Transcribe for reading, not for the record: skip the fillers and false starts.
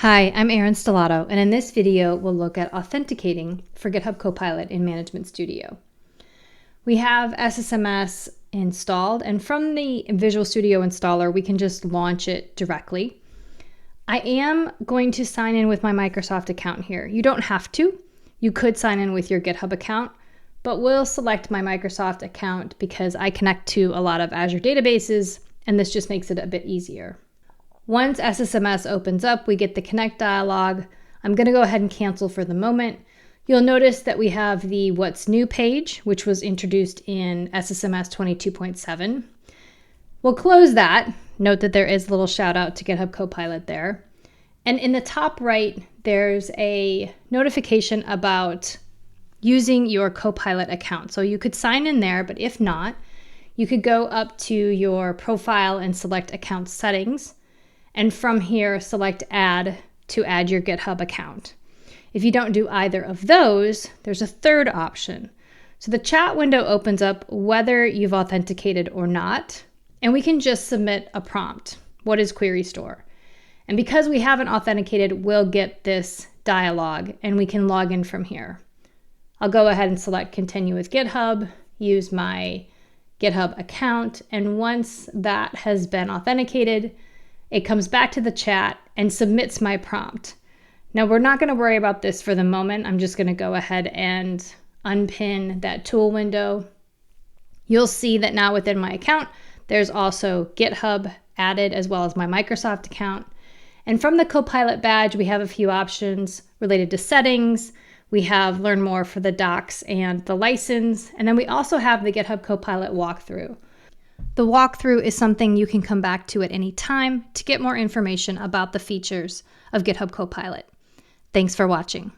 Hi, I'm Erin Stellato, and in this video, we'll look at authenticating for GitHub Copilot in Management Studio. We have SSMS installed, and from the Visual Studio installer, we can just launch it directly. I am going to sign in with my Microsoft account here. You don't have to. You could sign in with your GitHub account, but we'll select my Microsoft account because I connect to a lot of Azure databases, and this just makes it a bit easier. Once SSMS opens up, we get the Connect dialog. I'm going to go ahead and cancel for the moment. You'll notice that we have the What's New page, which was introduced in SSMS 22.7. We'll close that. Note that there is a little shout out to GitHub Copilot there. And in the top right, there's a notification about using your Copilot account. So you could sign in there, but if not, you could go up to your profile and select account settings. And from here, select Add to add your GitHub account. If you don't do either of those, there's a third option. So the chat window opens up whether you've authenticated or not, and we can just submit a prompt. What is query store? And because we haven't authenticated, we'll get this dialog and we can log in from here. I'll go ahead and select Continue with GitHub, use my GitHub account, and once that has been authenticated, it comes back to the chat and submits my prompt. Now we're not going to worry about this for the moment. I'm just going to go ahead and unpin that tool window. You'll see that now within my account, there's also GitHub added as well as my Microsoft account. And from the Copilot badge, we have a few options related to settings. We have Learn More for the docs and the license. And then we also have the GitHub Copilot walkthrough. The walkthrough is something you can come back to at any time to get more information about the features of GitHub Copilot. Thanks for watching.